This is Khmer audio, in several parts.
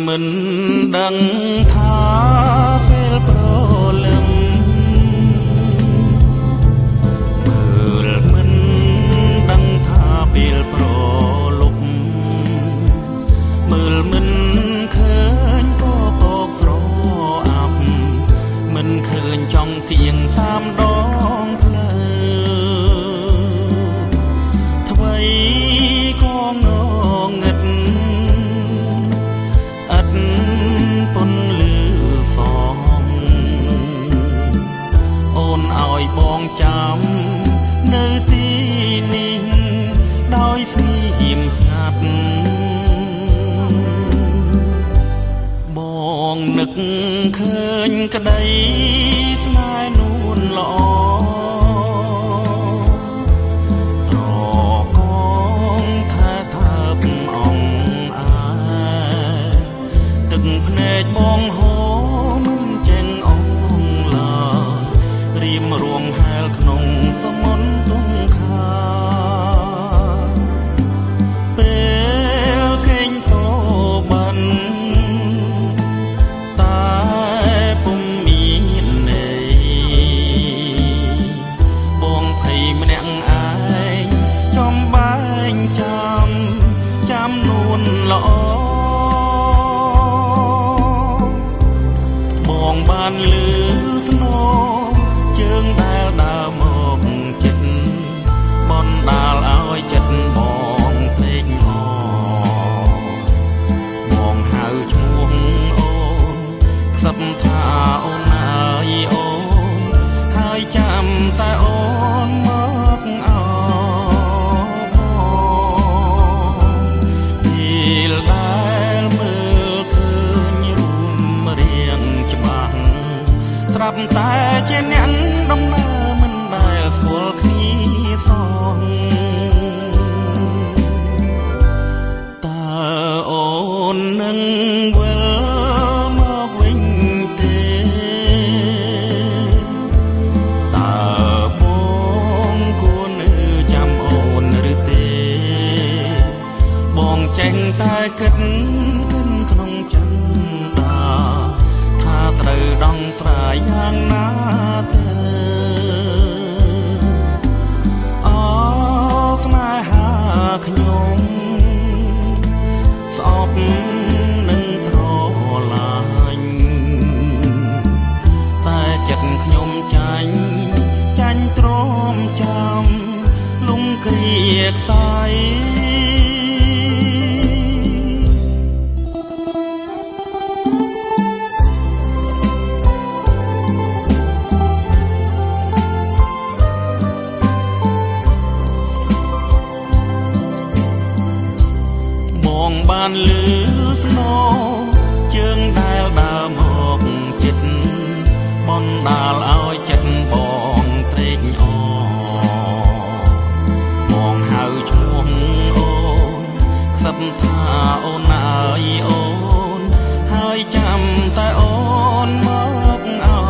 មិនដឹងថាពេលប្រលឹមមើលមិនដឹងថាពេលប្រលប់មើលមិនឃើញក៏បោកស្រអាប់មិនឃើញចង់គៀងតាមដងផ្លូវថ្មីក៏ងងឹតអត់ពន្លឺសងអូនឲ្យបងចាំនៅទីនេះដោយស្ងៀមស្ងាត់បងនឹកឃើញក្តីស្នេហ៍នួនល្អត្រកងថាថាអងអាទឹកភ្នែកបងហូរមិនចេញអងឡើយរៀមរួមហែលក្នុងសមុទ្រទងខាពេលគេងសូបានពុំមានន័យបងភ័យម្នាក់ឯងចំបែងចាំនួនល្អបងបានលឺស្នូជើងដែលដើរមកចិត្តបណ្ដាលឲ្យចិត្តបងភ្លេចហោបងហៅឈ្មោះអូនខ្សឹបថាអូនហើយអូនហើយចាំតែអូនមកអោពេលដែលមើលឃើញរួមរៀងច្បាស់ស្រាប់តែជាអ្នកដំណើរមិនដែលស្គាល់គ្នាសោះតើអូននឹងវិលមកវិញទេតើបងគួរនៅចាំអូនឬទេបងចេញតែគិតក្នុងចិត្តថាត្រូវដងស្រាយយ៉ាងណាទៅអូស្នេហាខ្ញុំស្អប់នឹងស្រឡាញ់តែចិត្តខ្ញុំចាញ់ទ្រាំចាំលំគ្រាខ្សែបងបានលឺស្នូជើងដែលដើរមកចិត្តបណ្ដាលឲ្យចិត្តបងត្រេកអរបងហៅឈ្មោះអូនខ្សឹបថាអូនហើយអូនហើយចាំតែអូនមកអោ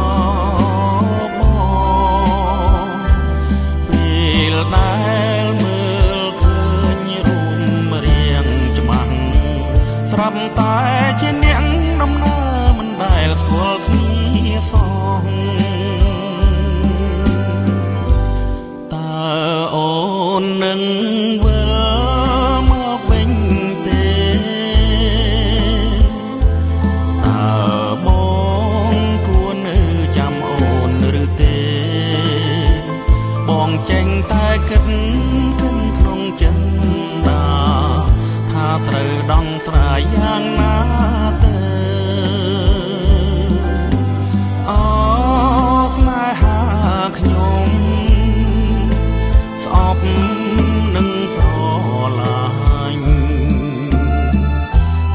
បងពេលដែលមើលឃើញរួមរៀងច្បាស់ស្រាប់តែជាអ្នកដំណើរមិនដែលស្គាល់គ្នាសោះតើអូននឹងវិលមកវិញទេតើបងគួរនៅចាំអូនឬទេបងចេញតែគិតក្នុងចិត្តថាត្រូវដងស្រាយយ៉ាងណាទៅអូស្នេហាខ្ញុំស្អប់នឹងស្រឡាញ់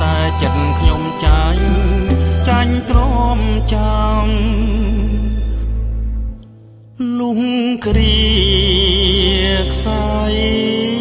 តែចិត្តខ្ញុំចាញ់ទ្រាំចាំលំគ្រាខ្សែ